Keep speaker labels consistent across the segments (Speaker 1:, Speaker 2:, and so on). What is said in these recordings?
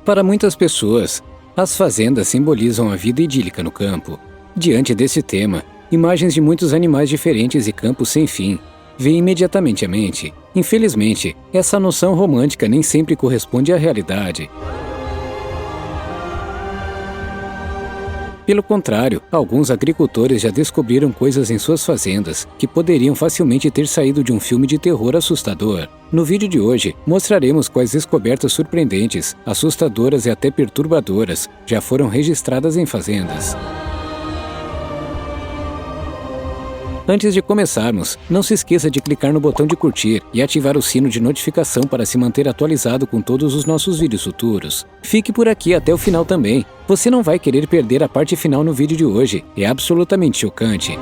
Speaker 1: Para muitas pessoas, as fazendas simbolizam a vida idílica no campo. Diante desse tema, imagens de muitos animais diferentes e campos sem fim vêm imediatamente à mente. Infelizmente, essa noção romântica nem sempre corresponde à realidade. Pelo contrário, alguns agricultores já descobriram coisas em suas fazendas que poderiam facilmente ter saído de um filme de terror assustador. No vídeo de hoje, mostraremos quais descobertas surpreendentes, assustadoras e até perturbadoras já foram registradas em fazendas. Antes de começarmos, não se esqueça de clicar no botão de curtir e ativar o sino de notificação para se manter atualizado com todos os nossos vídeos futuros. Fique por aqui até o final também. Você não vai querer perder a parte final no vídeo de hoje. É absolutamente chocante.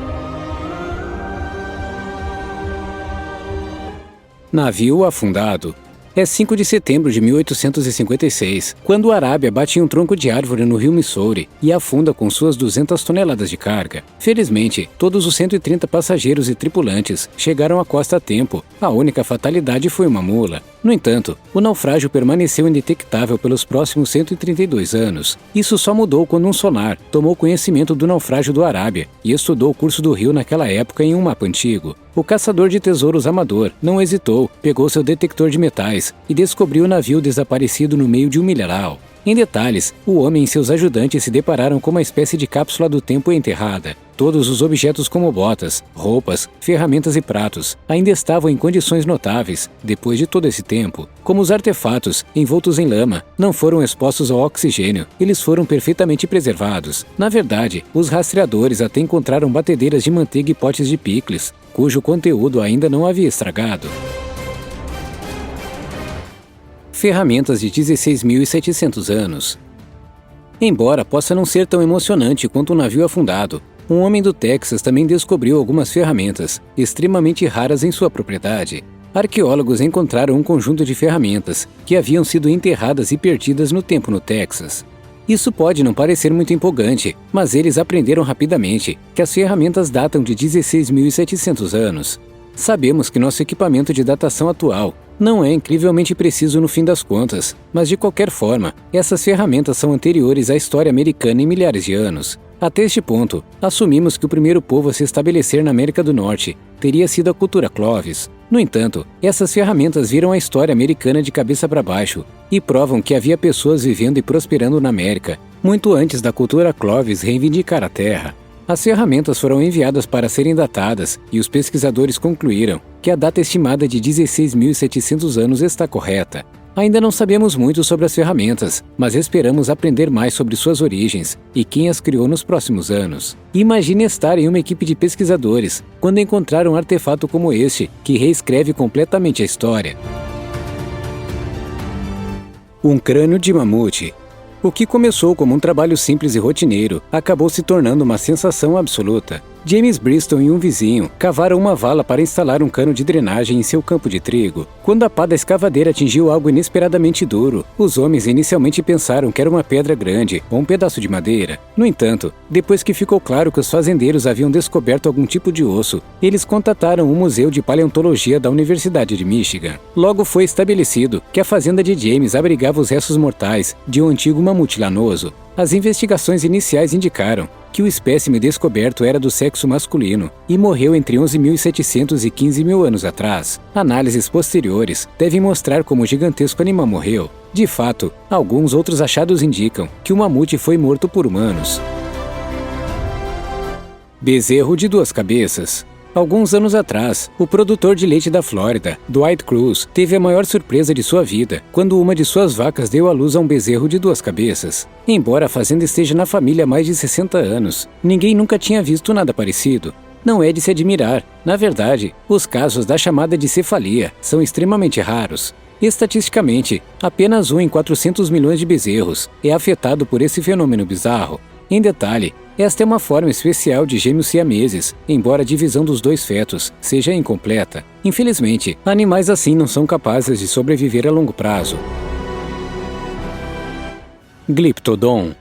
Speaker 1: Navio afundado. É 5 de setembro de 1856, quando a Arábia bate em um tronco de árvore no rio Missouri e afunda com suas 200 toneladas de carga. Felizmente, todos os 130 passageiros e tripulantes chegaram à costa a tempo. A única fatalidade foi uma mula. No entanto, o naufrágio permaneceu indetectável pelos próximos 132 anos. Isso só mudou quando um sonar tomou conhecimento do naufrágio do Arábia e estudou o curso do rio naquela época em um mapa antigo. O caçador de tesouros amador não hesitou, pegou seu detector de metais e descobriu o navio desaparecido no meio de um milharal. Em detalhes, o homem e seus ajudantes se depararam com uma espécie de cápsula do tempo enterrada. Todos os objetos como botas, roupas, ferramentas e pratos ainda estavam em condições notáveis depois de todo esse tempo. Como os artefatos, envoltos em lama, não foram expostos ao oxigênio, eles foram perfeitamente preservados. Na verdade, os rastreadores até encontraram batedeiras de manteiga e potes de picles, cujo conteúdo ainda não havia estragado. Ferramentas de 16.700 anos. Embora possa não ser tão emocionante quanto um navio afundado, um homem do Texas também descobriu algumas ferramentas extremamente raras em sua propriedade. Arqueólogos encontraram um conjunto de ferramentas que haviam sido enterradas e perdidas no tempo no Texas. Isso pode não parecer muito empolgante, mas eles aprenderam rapidamente que as ferramentas datam de 16.700 anos. Sabemos que nosso equipamento de datação atual não é incrivelmente preciso no fim das contas, mas de qualquer forma, essas ferramentas são anteriores à história americana em milhares de anos. Até este ponto, assumimos que o primeiro povo a se estabelecer na América do Norte teria sido a cultura Clovis. No entanto, essas ferramentas viram a história americana de cabeça para baixo e provam que havia pessoas vivendo e prosperando na América muito antes da cultura Clovis reivindicar a terra. As ferramentas foram enviadas para serem datadas e os pesquisadores concluíram que a data estimada de 16.700 anos está correta. Ainda não sabemos muito sobre as ferramentas, mas esperamos aprender mais sobre suas origens e quem as criou nos próximos anos. Imagine estar em uma equipe de pesquisadores quando encontrar um artefato como este, que reescreve completamente a história. Um crânio de mamute. O que começou como um trabalho simples e rotineiro acabou se tornando uma sensação absoluta. James Bristol e um vizinho cavaram uma vala para instalar um cano de drenagem em seu campo de trigo. Quando a pá da escavadeira atingiu algo inesperadamente duro, os homens inicialmente pensaram que era uma pedra grande ou um pedaço de madeira. No entanto, depois que ficou claro que os fazendeiros haviam descoberto algum tipo de osso, eles contataram o Museu de Paleontologia da Universidade de Michigan. Logo foi estabelecido que a fazenda de James abrigava os restos mortais de um antigo mamute lanoso. As investigações iniciais indicaram que o espécime descoberto era do sexo masculino e morreu entre 11.700 e 15.000 anos atrás. Análises posteriores devem mostrar como o gigantesco animal morreu. De fato, alguns outros achados indicam que o mamute foi morto por humanos. Bezerro de duas cabeças. Alguns anos atrás, o produtor de leite da Flórida, Dwight Cruz, teve a maior surpresa de sua vida quando uma de suas vacas deu à luz a um bezerro de duas cabeças. Embora a fazenda esteja na família há mais de 60 anos, ninguém nunca tinha visto nada parecido. Não é de se admirar. Na verdade, os casos da chamada de cefalia são extremamente raros. Estatisticamente, apenas 1 em 400 milhões de bezerros é afetado por esse fenômeno bizarro. Em detalhe, esta é uma forma especial de gêmeos siameses, embora a divisão dos dois fetos seja incompleta. Infelizmente, animais assim não são capazes de sobreviver a longo prazo. Glyptodon.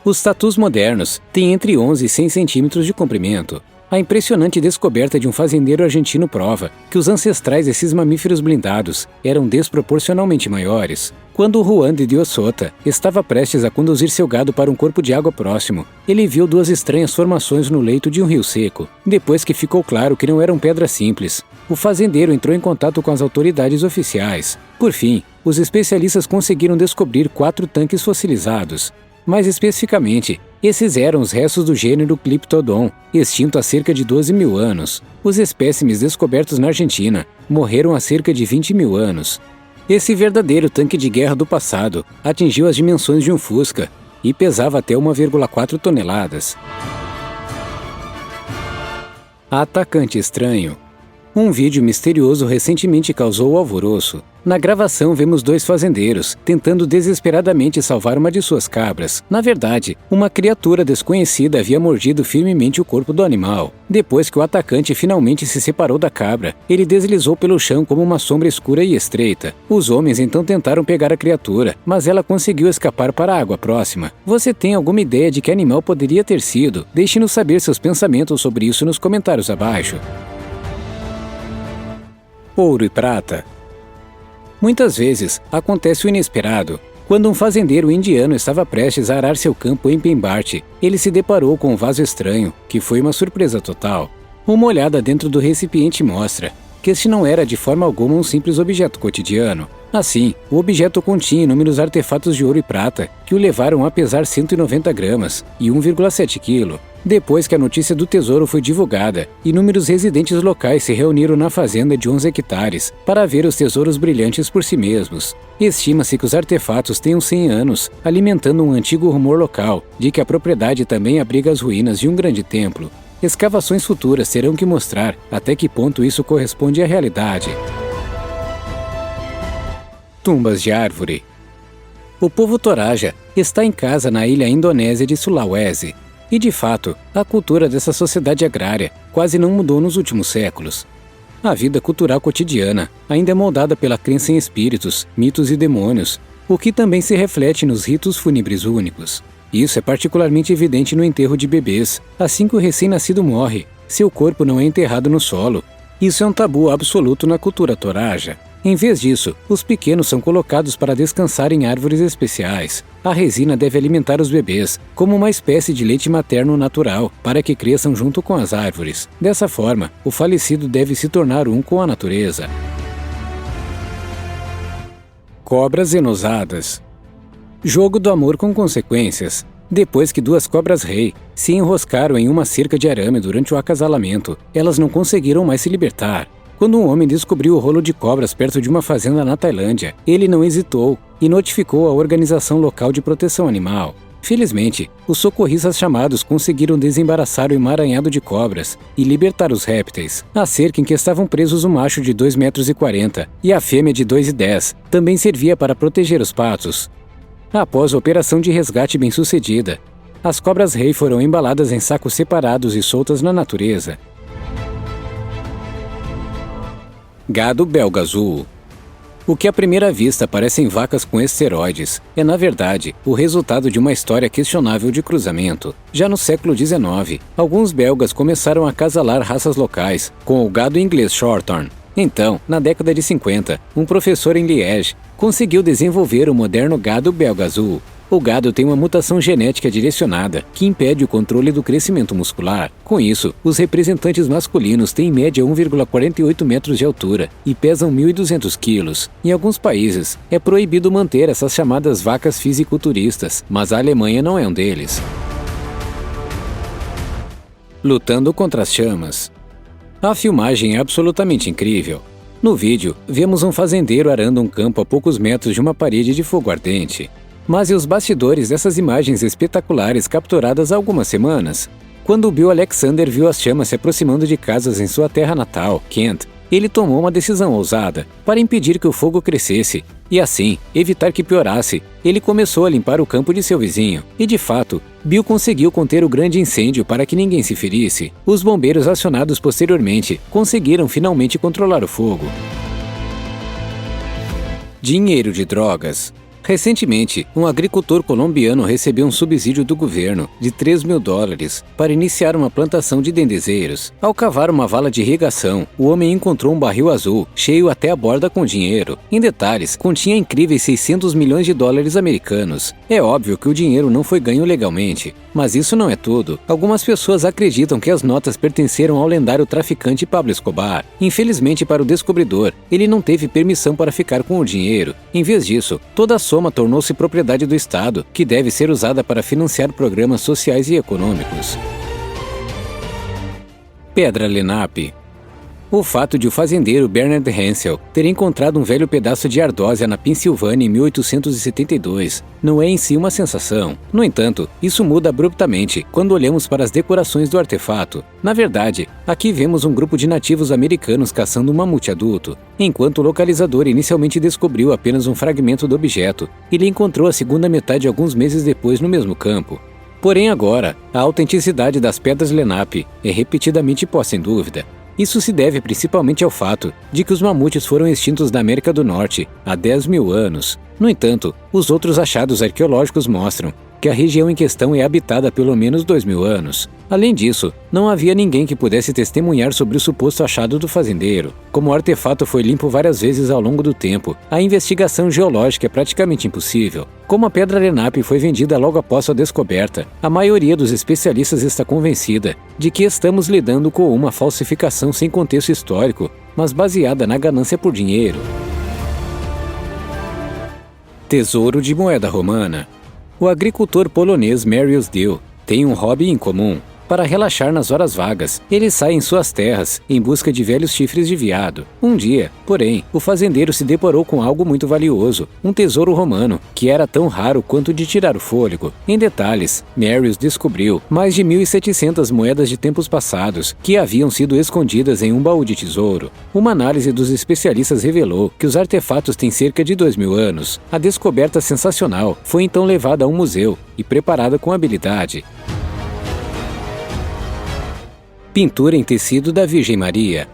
Speaker 1: Os tatus modernos têm entre 11 e 100 centímetros de comprimento. A impressionante descoberta de um fazendeiro argentino prova que os ancestrais desses mamíferos blindados eram desproporcionalmente maiores. Quando Juan de Dios Sota estava prestes a conduzir seu gado para um corpo de água próximo, ele viu duas estranhas formações no leito de um rio seco. Depois que ficou claro que não eram pedras simples, o fazendeiro entrou em contato com as autoridades oficiais. Por fim, os especialistas conseguiram descobrir 4 tanques fossilizados. Mais especificamente, esses eram os restos do gênero Cliptodon, extinto há cerca de 12 mil anos. Os espécimes descobertos na Argentina morreram há cerca de 20 mil anos. Esse verdadeiro tanque de guerra do passado atingiu as dimensões de um Fusca e pesava até 1,4 toneladas. Atacante estranho. Um vídeo misterioso recentemente causou alvoroço. Na gravação vemos 2 fazendeiros tentando desesperadamente salvar uma de suas cabras. Na verdade, uma criatura desconhecida havia mordido firmemente o corpo do animal. Depois que o atacante finalmente se separou da cabra, ele deslizou pelo chão como uma sombra escura e estreita. Os homens então tentaram pegar a criatura, mas ela conseguiu escapar para a água próxima. Você tem alguma ideia de que animal poderia ter sido? Deixe-nos saber seus pensamentos sobre isso nos comentários abaixo. Ouro e prata. Muitas vezes, acontece o inesperado. Quando um fazendeiro indiano estava prestes a arar seu campo em Pembarte, ele se deparou com um vaso estranho, que foi uma surpresa total. Uma olhada dentro do recipiente mostra que este não era de forma alguma um simples objeto cotidiano. Assim, o objeto continha inúmeros artefatos de ouro e prata que o levaram a pesar 190 gramas e 1,7 kg. Depois que a notícia do tesouro foi divulgada, inúmeros residentes locais se reuniram na fazenda de 11 hectares para ver os tesouros brilhantes por si mesmos. Estima-se que os artefatos tenham 100 anos, alimentando um antigo rumor local de que a propriedade também abriga as ruínas de um grande templo. Escavações futuras terão que mostrar até que ponto isso corresponde à realidade. Tumbas de árvore. O povo Toraja está em casa na ilha indonésia de Sulawesi. E de fato, a cultura dessa sociedade agrária quase não mudou nos últimos séculos. A vida cultural cotidiana ainda é moldada pela crença em espíritos, mitos e demônios, o que também se reflete nos ritos fúnebres únicos. Isso é particularmente evidente no enterro de bebês. Assim que o recém-nascido morre, seu corpo não é enterrado no solo. Isso é um tabu absoluto na cultura Toraja. Em vez disso, os pequenos são colocados para descansar em árvores especiais. A resina deve alimentar os bebês, como uma espécie de leite materno natural, para que cresçam junto com as árvores. Dessa forma, o falecido deve se tornar um com a natureza. Cobras enosadas. Jogo do amor com consequências. Depois que 2 cobras-rei se enroscaram em uma cerca de arame durante o acasalamento, elas não conseguiram mais se libertar. Quando um homem descobriu o rolo de cobras perto de uma fazenda na Tailândia, ele não hesitou e notificou a organização local de proteção animal. Felizmente, os socorristas chamados conseguiram desembaraçar o emaranhado de cobras e libertar os répteis. A cerca em que estavam presos o macho de 2,40 metros e a fêmea de 2,10 também servia para proteger os patos. Após a operação de resgate bem-sucedida, as cobras-rei foram embaladas em sacos separados e soltas na natureza. Gado belga azul. O que à primeira vista parecem vacas com esteroides é, na verdade, o resultado de uma história questionável de cruzamento. Já no século XIX, alguns belgas começaram a acasalar raças locais com o gado inglês Shorthorn. Então, na década de 50, um professor em Liège conseguiu desenvolver o moderno gado belga azul. O gado tem uma mutação genética direcionada que impede o controle do crescimento muscular. Com isso, os representantes masculinos têm em média 1,48 metros de altura e pesam 1.200 quilos. Em alguns países, é proibido manter essas chamadas vacas fisiculturistas, mas a Alemanha não é um deles. Lutando contra as chamas. A filmagem é absolutamente incrível. No vídeo, vemos um fazendeiro arando um campo a poucos metros de uma parede de fogo ardente. Mas e os bastidores dessas imagens espetaculares capturadas há algumas semanas? Quando Bill Alexander viu as chamas se aproximando de casas em sua terra natal, Kent, ele tomou uma decisão ousada. Para impedir que o fogo crescesse e, assim, evitar que piorasse, ele começou a limpar o campo de seu vizinho. E, de fato, Bill conseguiu conter o grande incêndio para que ninguém se ferisse. Os bombeiros acionados posteriormente conseguiram finalmente controlar o fogo. Dinheiro de drogas. Recentemente, um agricultor colombiano recebeu um subsídio do governo de $3.000 para iniciar uma plantação de dendezeiros. Ao cavar uma vala de irrigação, o homem encontrou um barril azul, cheio até a borda com dinheiro. Em detalhes, continha incríveis $600 milhões americanos. É óbvio que o dinheiro não foi ganho legalmente, mas isso não é tudo. Algumas pessoas acreditam que as notas pertenceram ao lendário traficante Pablo Escobar. Infelizmente para o descobridor, ele não teve permissão para ficar com o dinheiro. Em vez disso, toda a soma tornou-se propriedade do Estado, que deve ser usada para financiar programas sociais e econômicos. Pedra Lenape. O fato de o fazendeiro Bernard Hensel ter encontrado um velho pedaço de ardósia na Pensilvânia em 1872 não é em si uma sensação. No entanto, isso muda abruptamente quando olhamos para as decorações do artefato. Na verdade, aqui vemos um grupo de nativos americanos caçando um mamute adulto, enquanto o localizador inicialmente descobriu apenas um fragmento do objeto. Ele encontrou a segunda metade alguns meses depois no mesmo campo. Porém agora, a autenticidade das pedras Lenape é repetidamente posta em dúvida. Isso se deve principalmente ao fato de que os mamutes foram extintos da América do Norte há 10.000 anos. No entanto, os outros achados arqueológicos mostram que a região em questão é habitada há pelo menos 2.000 anos. Além disso, não havia ninguém que pudesse testemunhar sobre o suposto achado do fazendeiro. Como o artefato foi limpo várias vezes ao longo do tempo, a investigação geológica é praticamente impossível. Como a pedra Lenape foi vendida logo após sua descoberta, a maioria dos especialistas está convencida de que estamos lidando com uma falsificação sem contexto histórico, mas baseada na ganância por dinheiro. Tesouro de moeda romana. O agricultor polonês Mariusz Dill tem um hobby em comum. Para relaxar nas horas vagas, ele sai em suas terras em busca de velhos chifres de veado. Um dia, porém, o fazendeiro se deparou com algo muito valioso, um tesouro romano, que era tão raro quanto de tirar o fôlego. Em detalhes, Mariusz descobriu mais de 1.700 moedas de tempos passados que haviam sido escondidas em um baú de tesouro. Uma análise dos especialistas revelou que os artefatos têm cerca de 2.000 anos. A descoberta sensacional foi então levada a um museu e preparada com habilidade. Pintura em tecido da Virgem Maria.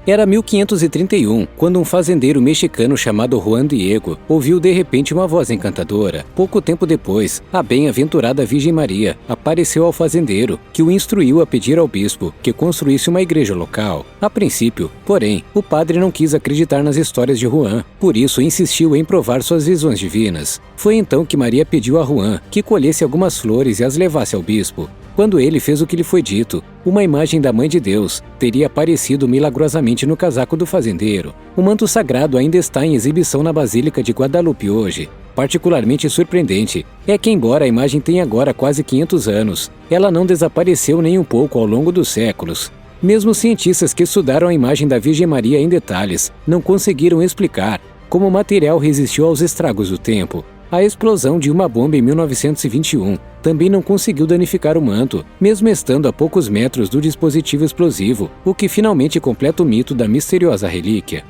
Speaker 1: Era 1531, quando um fazendeiro mexicano chamado Juan Diego ouviu de repente uma voz encantadora. Pouco tempo depois, a bem-aventurada Virgem Maria apareceu ao fazendeiro, que o instruiu a pedir ao bispo que construísse uma igreja local. A princípio, porém, o padre não quis acreditar nas histórias de Juan, por isso insistiu em provar suas visões divinas. Foi então que Maria pediu a Juan que colhesse algumas flores e as levasse ao bispo. Quando ele fez o que lhe foi dito, uma imagem da Mãe de Deus teria aparecido milagrosamente no casaco do fazendeiro. O manto sagrado ainda está em exibição na Basílica de Guadalupe hoje. Particularmente surpreendente é que, embora a imagem tenha agora quase 500 anos, ela não desapareceu nem um pouco ao longo dos séculos. Mesmo cientistas que estudaram a imagem da Virgem Maria em detalhes não conseguiram explicar como o material resistiu aos estragos do tempo. A explosão de uma bomba em 1921 também não conseguiu danificar o manto, mesmo estando a poucos metros do dispositivo explosivo, o que finalmente completa o mito da misteriosa relíquia.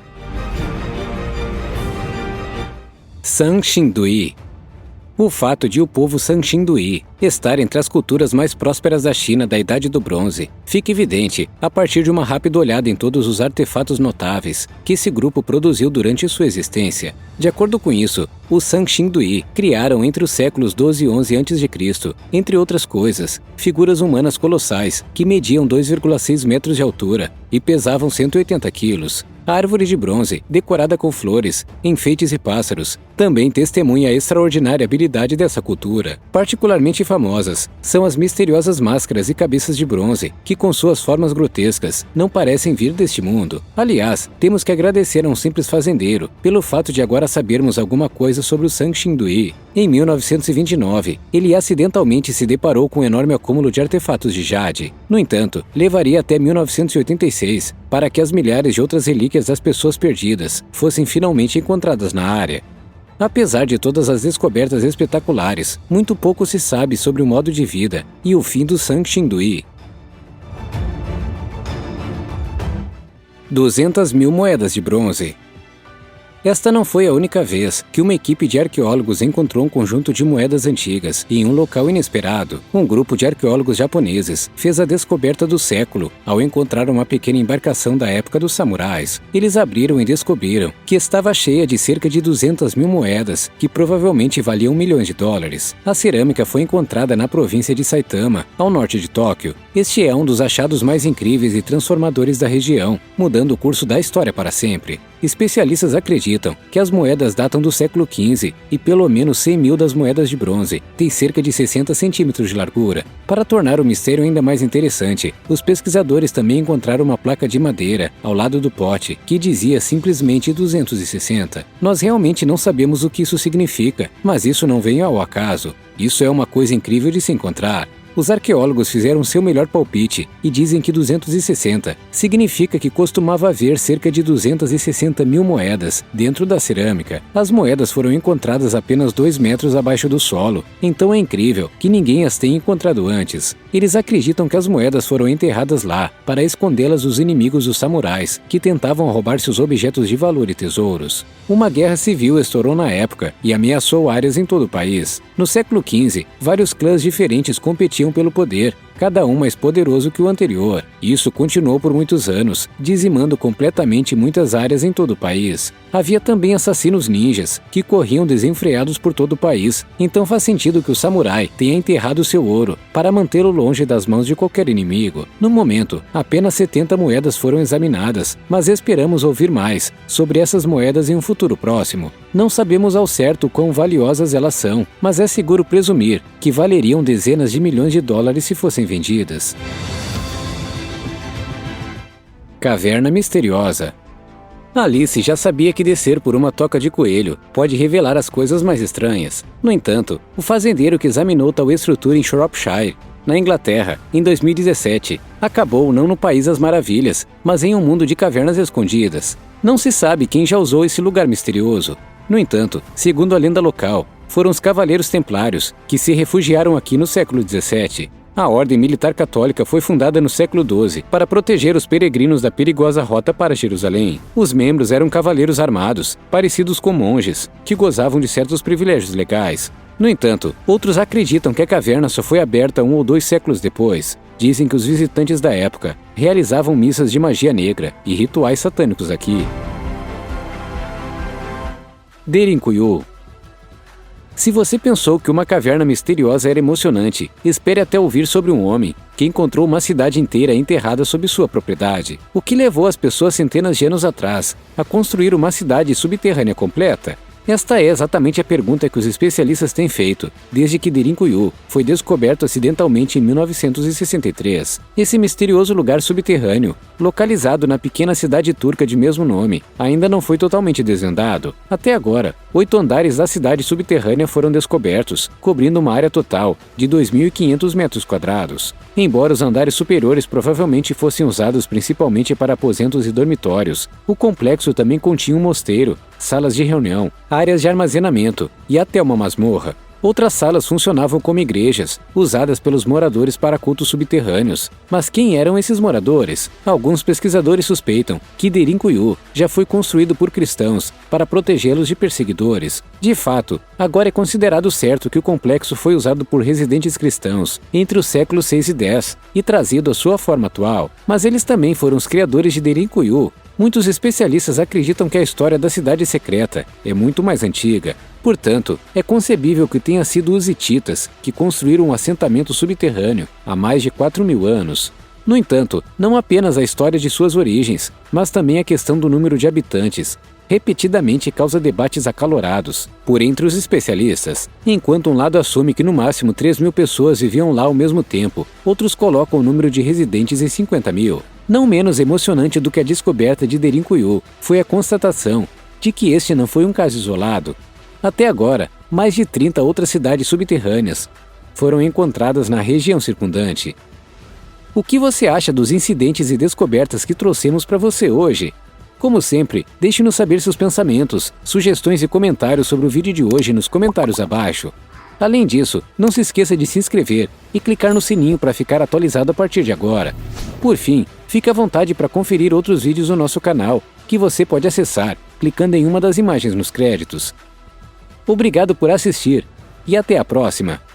Speaker 1: Sanxingdui. O fato de o povo Sanxingdui estar entre as culturas mais prósperas da China da Idade do Bronze fica evidente a partir de uma rápida olhada em todos os artefatos notáveis que esse grupo produziu durante sua existência. De acordo com isso, os Sanxingdui criaram entre os séculos 12 e 11 a.C., entre outras coisas, figuras humanas colossais que mediam 2,6 metros de altura e pesavam 180 quilos. A árvore de bronze, decorada com flores, enfeites e pássaros, também testemunha a extraordinária habilidade dessa cultura. Particularmente famosas são as misteriosas máscaras e cabeças de bronze, que com suas formas grotescas não parecem vir deste mundo. Aliás, temos que agradecer a um simples fazendeiro pelo fato de agora sabermos alguma coisa sobre o Sanxingdui. Em 1929, ele acidentalmente se deparou com um enorme acúmulo de artefatos de jade. No entanto, levaria até 1986 para que as milhares de outras relíquias das pessoas perdidas fossem finalmente encontradas na área. Apesar de todas as descobertas espetaculares, muito pouco se sabe sobre o modo de vida e o fim do Sanxingdui. 200.000 moedas de bronze. Esta não foi a única vez que uma equipe de arqueólogos encontrou um conjunto de moedas antigas e em um local inesperado. Um grupo de arqueólogos japoneses fez a descoberta do século ao encontrar uma pequena embarcação da época dos samurais. Eles abriram e descobriram que estava cheia de cerca de 200 mil moedas, que provavelmente valiam milhões de dólares. A cerâmica foi encontrada na província de Saitama, ao norte de Tóquio. Este é um dos achados mais incríveis e transformadores da região, mudando o curso da história para sempre. Especialistas acreditam que as moedas datam do século XV e pelo menos 100 mil das moedas de bronze têm cerca de 60 centímetros de largura. Para tornar o mistério ainda mais interessante, os pesquisadores também encontraram uma placa de madeira ao lado do pote que dizia simplesmente 260. Nós realmente não sabemos o que isso significa, mas isso não veio ao acaso. Isso é uma coisa incrível de se encontrar. Os arqueólogos fizeram seu melhor palpite e dizem que 260 significa que costumava haver cerca de 260 mil moedas dentro da cerâmica. As moedas foram encontradas apenas 2 metros abaixo do solo, então é incrível que ninguém as tenha encontrado antes. Eles acreditam que as moedas foram enterradas lá para escondê-las dos inimigos dos samurais, que tentavam roubar seus objetos de valor e tesouros. Uma guerra civil estourou na época e ameaçou áreas em todo o país. No século XV, vários clãs diferentes competiam pelo poder, cada um mais poderoso que o anterior. Isso continuou por muitos anos, dizimando completamente muitas áreas em todo o país. Havia também assassinos ninjas, que corriam desenfreados por todo o país, então faz sentido que o samurai tenha enterrado seu ouro, para mantê-lo longe das mãos de qualquer inimigo. No momento, apenas 70 moedas foram examinadas, mas esperamos ouvir mais sobre essas moedas em um futuro próximo. Não sabemos ao certo quão valiosas elas são, mas é seguro presumir que valeriam dezenas de milhões de dólares se fossem vendidas. Caverna misteriosa. Alice já sabia que descer por uma toca de coelho pode revelar as coisas mais estranhas. No entanto, o fazendeiro que examinou tal estrutura em Shropshire, na Inglaterra, em 2017, acabou não no País das Maravilhas, mas em um mundo de cavernas escondidas. Não se sabe quem já usou esse lugar misterioso. No entanto, segundo a lenda local, foram os Cavaleiros Templários que se refugiaram aqui no século XVII. A Ordem Militar Católica foi fundada no século XII para proteger os peregrinos da perigosa rota para Jerusalém. Os membros eram cavaleiros armados, parecidos com monges, que gozavam de certos privilégios legais. No entanto, outros acreditam que a caverna só foi aberta 1 ou 2 séculos depois. Dizem que os visitantes da época realizavam missas de magia negra e rituais satânicos aqui. Derinkuyu. Se você pensou que uma caverna misteriosa era emocionante, espere até ouvir sobre um homem que encontrou uma cidade inteira enterrada sob sua propriedade. O que levou as pessoas centenas de anos atrás a construir uma cidade subterrânea completa? Esta é exatamente a pergunta que os especialistas têm feito, desde que Derinkuyu foi descoberto acidentalmente em 1963. Esse misterioso lugar subterrâneo, localizado na pequena cidade turca de mesmo nome, ainda não foi totalmente desvendado. Até agora, 8 andares da cidade subterrânea foram descobertos, cobrindo uma área total de 2.500 metros quadrados. Embora os andares superiores provavelmente fossem usados principalmente para aposentos e dormitórios, o complexo também continha um mosteiro, salas de reunião, áreas de armazenamento e até uma masmorra. Outras salas funcionavam como igrejas, usadas pelos moradores para cultos subterrâneos. Mas quem eram esses moradores? Alguns pesquisadores suspeitam que Derinkuyu já foi construído por cristãos para protegê-los de perseguidores. De fato, agora é considerado certo que o complexo foi usado por residentes cristãos entre os séculos 6 e 10 e trazido à sua forma atual. Mas eles também foram os criadores de Derinkuyu. Muitos especialistas acreditam que a história da cidade secreta é muito mais antiga. Portanto, é concebível que tenha sido os hititas que construíram um assentamento subterrâneo há mais de 4.000 anos. No entanto, não apenas a história de suas origens, mas também a questão do número de habitantes, repetidamente causa debates acalorados por entre os especialistas. Enquanto um lado assume que no máximo 3.000 pessoas viviam lá ao mesmo tempo, outros colocam o número de residentes em 50.000. Não menos emocionante do que a descoberta de Derinkuyu foi a constatação de que este não foi um caso isolado. Até agora, mais de 30 outras cidades subterrâneas foram encontradas na região circundante. O que você acha dos incidentes e descobertas que trouxemos para você hoje? Como sempre, deixe-nos saber seus pensamentos, sugestões e comentários sobre o vídeo de hoje nos comentários abaixo. Além disso, não se esqueça de se inscrever e clicar no sininho para ficar atualizado a partir de agora. Por fim, fique à vontade para conferir outros vídeos no nosso canal, que você pode acessar clicando em uma das imagens nos créditos. Obrigado por assistir e até a próxima!